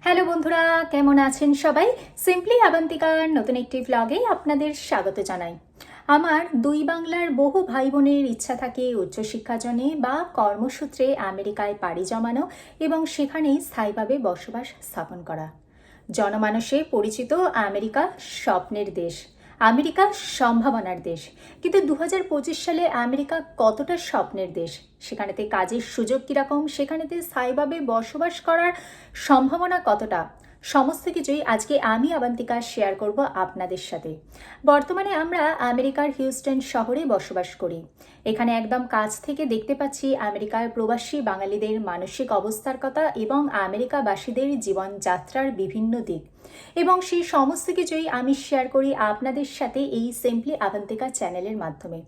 Hello বন্ধুরা, কেমন আছেন সবাই? সিম্পলি আবান্তিকার নতুন একটি ব্লগে আপনাদের স্বাগত জানাই। আমার দুই বাংলার বহু ভাই বোনের ইচ্ছা থাকে উচ্চশিক্ষার জন্য বা কর্মসূত্রে আমেরিকায় পাড়ি জমানো এবং সেখানেই স্থায়ীভাবে বসবাস স্থাপন করা। জনমানসে পরিচিত আমেরিকা স্বপ্নের দেশ, আমেরিকা সম্ভাবনার দেশ। কিন্তু 2025 সালে আমেরিকা কতটা স্বপ্নের দেশ, সেখানেতে কাজের সুযোগ কীরকম, সেখানেতে স্থায়ীভাবে বসবাস করার সম্ভাবনা কতটা, সমস্ত কিছুই আজকে আমি আবান্তিকা শেয়ার করব আপনাদের সাথে। বর্তমানে আমরা আমেরিকার হিউস্টন শহরে বসবাস করি। এখানে একদম কাছ থেকে দেখতে পাচ্ছি আমেরিকার প্রবাসী বাঙালিদের মানসিক অবস্থার কথা এবং আমেরিকাবাসীদের জীবনযাত্রার বিভিন্ন দিক, এবং সেই সমস্ত কিছুই আমি শেয়ার করি আপনাদের সাথে এই সিম্পলি আবান্তিকা চ্যানেলের মাধ্যমে।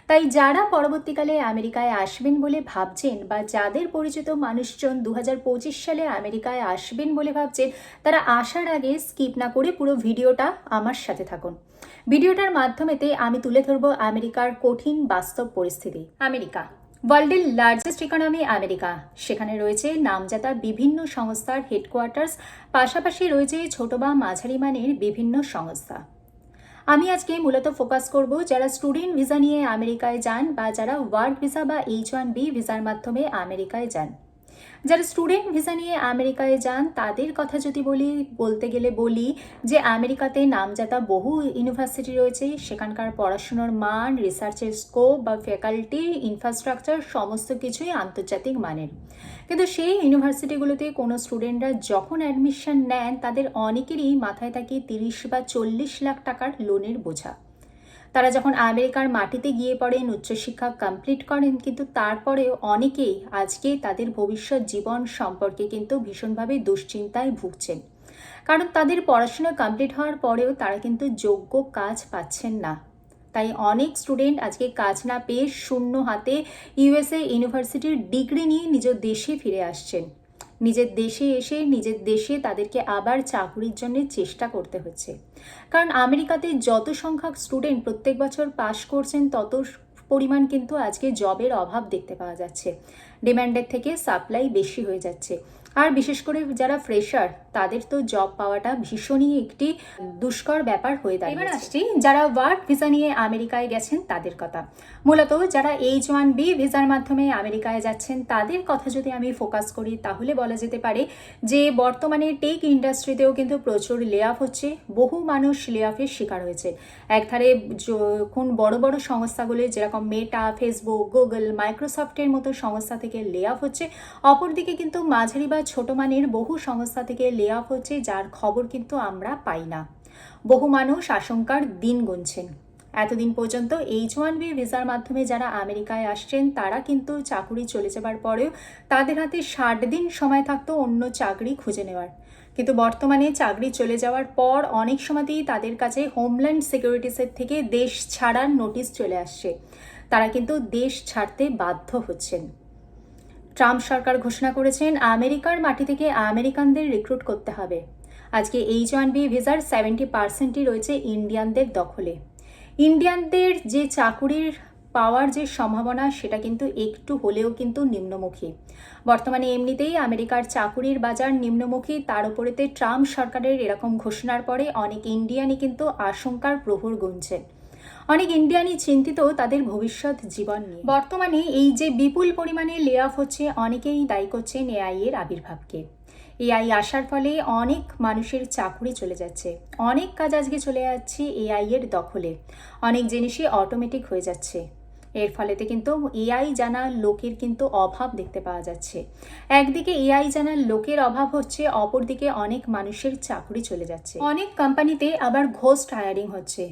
তাই যারা পরবর্তীকালে আমেরিকায় আসবেন বলে ভাবছেন বা যাদের পরিচিত মানুষজন 2025 সালে আমেরিকায় আসবেন বলে ভাবছেন, তারা আসার আগে স্কিপ না করে পুরো ভিডিওটা আমার সাথে থাকুন। ভিডিওটার মাধ্যমেতে আমি তুলে ধরব আমেরিকার কঠিন বাস্তব পরিস্থিতি। আমেরিকা ওয়ার্ল্ডের লার্জেস্ট ইকোনমি আমেরিকা। সেখানে রয়েছে নামজাদা বিভিন্ন সংস্থার হেডকোয়ার্টার্স, পাশাপাশি রয়েছে ছোট বা মাঝারি মানের বিভিন্ন সংস্থা। আমি আজকে মূলত ফোকাস করব যারা স্টুডেন্ট ভিসা নিয়ে আমেরিকায় যান বা যারা ওয়ার্ক ভিসা বা H1B ভিসার মাধ্যমে আমেরিকায় যান। যারা স্টুডেন্ট ভিসা নিয়ে আমেরিকায় যান তাদের কথা যদি বলতে গেলে বলি যে আমেরিকাতে নামজাদা বহু ইউনিভার্সিটি রয়েছে। সেখানকার পড়াশোনার মান, রিসার্চের স্কোপ বা ফ্যাকাল্টি, ইনফ্রাস্ট্রাকচার সমস্ত কিছুই আন্তর্জাতিক মানের। কিন্তু সেই ইউনিভার্সিটিগুলোতে কোনো স্টুডেন্টরা যখন অ্যাডমিশন নেন তাদের অনেকেরই মাথায় থাকে 30 বা 40 লাখ টাকার লোনের বোঝা। তারা যখন আমেরিকার মাটিতে গিয়ে পড়েন, উচ্চশিক্ষা কমপ্লিট করেন, কিন্তু তারপরেও অনেকেই আজকে তাদের ভবিষ্যৎ জীবন সম্পর্কে কিন্তু ভীষণভাবে দুশ্চিন্তায় ভুগছেন। কারণ তাদের পড়াশোনা কমপ্লিট হওয়ার পরেও তারা কিন্তু যোগ্য কাজ পাচ্ছেন না। তাই অনেক স্টুডেন্ট আজকে কাজ না পেয়ে শূন্য হাতে USA ইউনিভার্সিটির ডিগ্রি নিয়ে নিজের দেশে ফিরে আসছেন। নিজের দেশে এসে নিজের দেশে তাদেরকে আবার চাকরির জন্য চেষ্টা করতে হচ্ছে। কারণ আমেরিকাতে যত সংখ্যক স্টুডেন্ট প্রত্যেক বছর পাশ করছেন তত পরিমাণ কিন্তু আজকে জবের অভাব দেখতে পাওয়া যাচ্ছে। ডিম্যান্ডের থেকে সাপ্লাই বেশি হয়ে যাচ্ছে। আর বিশেষ করে যারা ফ্রেশার তাদের তো জব পাওয়াটা ভীষণই একটি দুষ্কর ব্যাপার হয়ে দাঁড়িয়েছে। এবার আসছি যারা ওয়ার্ক ভিসা নিয়ে আমেরিকায় গেছেন তাদের কথা। মূলত যারা H1B ভিসার মাধ্যমে আমেরিকায় যাচ্ছেন তাদের কথা যদি আমি ফোকাস করি তাহলে বলা যেতে পারে যে বর্তমানে টেক ইন্ডাস্ট্রিতেও কিন্তু প্রচুর লে অফ হচ্ছে। বহু মানুষ লে অফের শিকার হয়েছে। একধারে যখন বড় বড় সংস্থাগুলি যেরকম মেটা, ফেসবুক, গুগল, মাইক্রোসফটের মতো সংস্থা থেকে লে অফ হচ্ছে, অপরদিকে কিন্তু মাঝারি বা ছোট মানের বহু সংস্থা থেকে লে অফ হচ্ছে, যার খবর কিন্তু আমরা পাই না। বহু মানুষ আশঙ্কার দিন গুনছেন। এতদিন পর্যন্ত H1B ভিসার মাধ্যমে যারা আমেরিকায় আসছেন তারা কিন্তু চাকরি চলে যাবার পরেও তাদের হাতে 60 দিন সময় থাকতো অন্য চাকরি খুঁজে নেওয়ার। কিন্তু বর্তমানে চাকরি চলে যাওয়ার পর অনেক সময়তেই তাদের কাছে হোমল্যান্ড সিকিউরিটিসের থেকে দেশ ছাড়ার নোটিশ চলে আসছে। তারা কিন্তু দেশ ছাড়তে বাধ্য হচ্ছেন। ট্রাম্প সরকার ঘোষণা করেছেন আমেরিকার মাটি থেকে আমেরিকানদের রিক্রুট করতে হবে। আজকে H1B ভিসার 70%ই রয়েছে ইন্ডিয়ানদের দখলে। ইন্ডিয়ানদের যে চাকুরির পাওয়ার যে সম্ভাবনা সেটা কিন্তু একটু হলেও কিন্তু নিম্নমুখী। বর্তমানে এমনিতেই আমেরিকার চাকুরির বাজার নিম্নমুখী, তার উপরেতে ট্রাম্প সরকারের এরকম ঘোষণার পরে অনেক ইন্ডিয়ানই কিন্তু আশঙ্কার প্রহর গুনছেন। অনেক ইন্ডিয়ানই চিন্তিত তাদের ভবিষ্যৎ জীবন নিয়ে। বর্তমানে এই যে বিপুল পরিমাণে লে অফ হচ্ছে, অনেকেই দায়ী করছেন AI এর আবির্ভাবকে। AI আসার ফলে অনেক মানুষের চাকরি চলে যাচ্ছে, অনেক কাজ আজকে চলে যাচ্ছে AI এর দখলে, অনেক জিনিসই অটোমেটিক হয়ে যাচ্ছে। এর ফলেতে কিন্তু AI জানা লোকের কিন্তু অভাব দেখতে পাওয়া যাচ্ছে। একদিকে AI জানার লোকের অভাব হচ্ছে, অপরদিকে অনেক মানুষের চাকরি চলে যাচ্ছে। অনেক কোম্পানিতে আবার ঘোস্ট হায়ারিং হচ্ছে,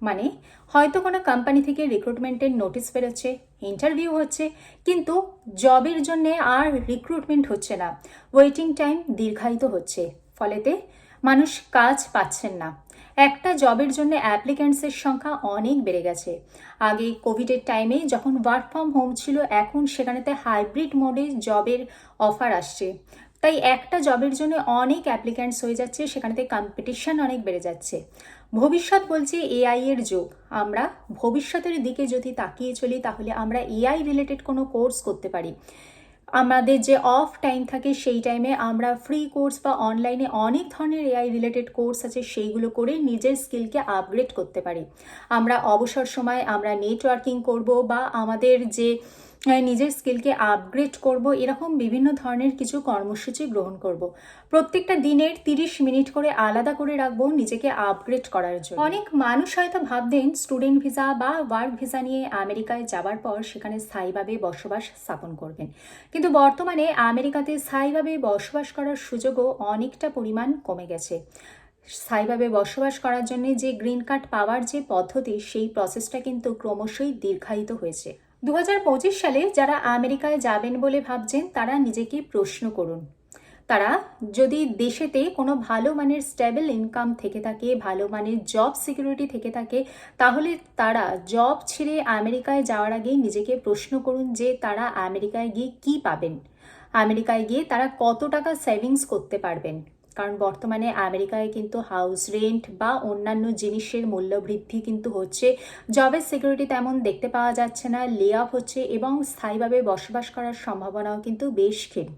মানে হয়তো কোনো কোম্পানি থেকে রিক্রুটমেন্টের নোটিশ বেরোচ্ছে, ইন্টারভিউ হচ্ছে, কিন্তু জবের জন্যে আর রিক্রুটমেন্ট হচ্ছে না। ওয়েটিং টাইম দীর্ঘায়িত হচ্ছে, ফলেতে মানুষ কাজ পাচ্ছেন না। একটা জবের জন্য অ্যাপ্লিক্যান্টসের সংখ্যা অনেক বেড়ে গেছে। আগে কোভিডের টাইমে যখন ওয়ার্ক ফ্রম হোম ছিল, এখন সেখানেতে হাইব্রিড মোডে জবের অফার আসছে। তাই একটা জবের জন্য অনেক অ্যাপ্লিক্যান্টস হয়ে যাচ্ছে, সেখানেতে কম্পিটিশন অনেক বেড়ে যাচ্ছে। ভবিষ্যৎ বলছে AI এর যুগ। আমরা ভবিষ্যতের দিকে যদি তাকিয়ে চলি তাহলে আমরা AI রিলেটেড কোনো কোর্স করতে পারি। আমাদের যে অফ টাইম থাকে সেই টাইমে আমরা ফ্রি কোর্স বা অনলাইনে অনেক ধরনের এআই রিলেটেড কোর্স আছে সেইগুলো করে নিজের স্কিলকে আপগ্রেড করতে পারি। আমরা অবসর সময় আমরা নেটওয়ার্কিং করব বা আমাদের যে নিজের স্কিলকে আপগ্রেড করব, এরকম বিভিন্ন ধরনের কিছু কর্মসূচি গ্রহণ করব। প্রত্যেকটা দিনের 30 মিনিট করে আলাদা করে রাখবো নিজেকে আপগ্রেড করার জন্য। অনেক মানুষ হয়তো ভাবতেন স্টুডেন্ট ভিসা বা ওয়ার্ক ভিসা নিয়ে আমেরিকায় যাওয়ার পর সেখানে স্থায়ীভাবে বসবাস স্থাপন করবেন, কিন্তু বর্তমানে আমেরিকাতে স্থায়ীভাবে বসবাস করার সুযোগও অনেকটা পরিমাণ কমে গেছে। স্থায়ীভাবে বসবাস করার জন্য যে গ্রিন কার্ড পাওয়ার যে পদ্ধতি, সেই প্রসেসটা কিন্তু ক্রমশই দীর্ঘায়িত হয়েছে। 2025 সালে যারা আমেরিকায় যাবেন বলে ভাবছেন তারা নিজেকে প্রশ্ন করুন, তারা যদি দেশেতে কোনো ভালো মানের স্টেবল ইনকাম থেকে থাকে, ভালো মানের জব সিকিউরিটি থেকে থাকে, তাহলে তারা জব ছেড়ে আমেরিকায় যাওয়ার আগে নিজেকে প্রশ্ন করুন যে তারা আমেরিকায় গিয়ে কী পাবেন, আমেরিকায় গিয়ে তারা কত টাকা সেভিংস করতে পারবেন। কারণ বর্তমানে আমেরিকায় কিন্তু হাউস রেন্ট বা অন্যান্য জিনিসের মূল্য বৃদ্ধি কিন্তু হচ্ছে, জবের সিকিউরিটি তেমন দেখতে পাওয়া যাচ্ছে না, লে অফ হচ্ছে এবং স্থায়ীভাবে বসবাস করার সম্ভাবনাও কিন্তু বেশ ক্ষীণ।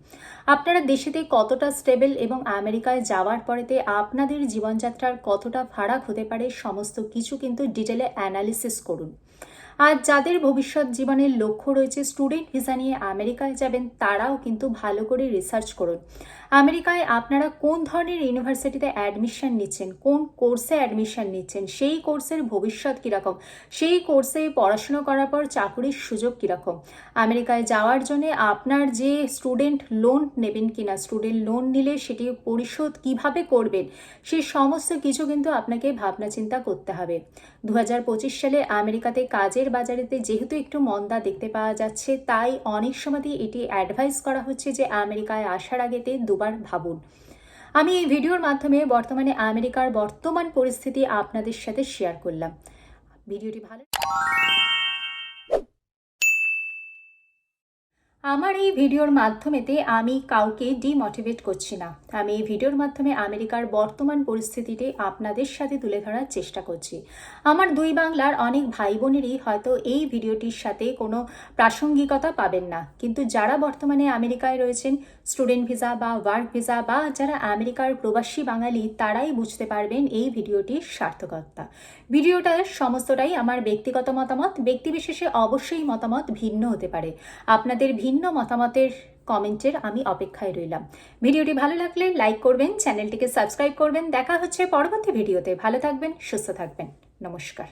আপনারা দেশেতে কতটা স্টেবল এবং আমেরিকায় যাওয়ার পরেতে আপনাদের জীবনযাত্রার কতটা ফারাক হতে পারে, সমস্ত কিছু কিন্তু ডিটেলে অ্যানালিসিস করুন। আর যাদের ভবিষ্যৎ জীবনের লক্ষ্য রয়েছে স্টুডেন্ট ভিসা নিয়ে আমেরিকায় যাবেন, তারাও কিন্তু ভালো করে রিসার্চ করুন আমেরিকায় আপনারা কোন ধরনের ইউনিভার্সিটিতে অ্যাডমিশন নিচ্ছেন, কোন কোর্সে অ্যাডমিশন নিচ্ছেন, সেই কোর্সের ভবিষ্যৎ কীরকম, সেই কোর্সে পড়াশুনো করার পর চাকুরির সুযোগ কীরকম, আমেরিকায় যাওয়ার জন্য আপনার যে স্টুডেন্ট লোন নেবেন কিনা, স্টুডেন্ট লোন নিলে সেটি পরিশোধ কিভাবে করবেন, সেই সমস্ত কিছু কিন্তু আপনাকে ভাবনা চিন্তা করতে হবে। 2025 সালে আমেরিকাতে কাজের বাজারেতে যেহেতু একটু মন্দা দেখতে পাওয়া যাচ্ছে, তাই অনেক সময়তেই এটি অ্যাডভাইস করা হচ্ছে যে আমেরিকায় আসার আগেতে দুবার ভাবুন। আমি এই ভিডিওর মাধ্যমে বর্তমানে আমেরিকার বর্তমান পরিস্থিতি আপনাদের সাথে শেয়ার করলাম। ভিডিওটি ভালো আমার এই ভিডিওর মাধ্যমেতে আমি কাউকে ডিমোটিভেট করছি না। আমি এই ভিডিওর মাধ্যমে আমেরিকার বর্তমান পরিস্থিতিটি আপনাদের সাথে তুলে ধরার চেষ্টা করছি। আমার দুই বাংলার অনেক ভাই বোনেরই হয়তো এই ভিডিওটির সাথে কোনো প্রাসঙ্গিকতা পাবেন না, কিন্তু যারা বর্তমানে আমেরিকায় রয়েছেন স্টুডেন্ট ভিসা বা ওয়ার্ক ভিসা বা যারা আমেরিকার প্রবাসী বাঙালি, তারাই বুঝতে পারবেন এই ভিডিওটির সার্থকতা। ভিডিওটার সমস্তটাই আমার ব্যক্তিগত মতামত, ব্যক্তিবিশেষে অবশ্যই মতামত ভিন্ন হতে পারে। আপনাদের ভিন্ন মতামতের কমেন্টের আমি অপেক্ষায় রইলাম। ভিডিওটি ভালো লাগলে লাইক করবেন, চ্যানেলটিকে সাবস্ক্রাইব করবেন। দেখা হচ্ছে পরবর্তী ভিডিওতে। ভালো থাকবেন, সুস্থ থাকবেন। নমস্কার।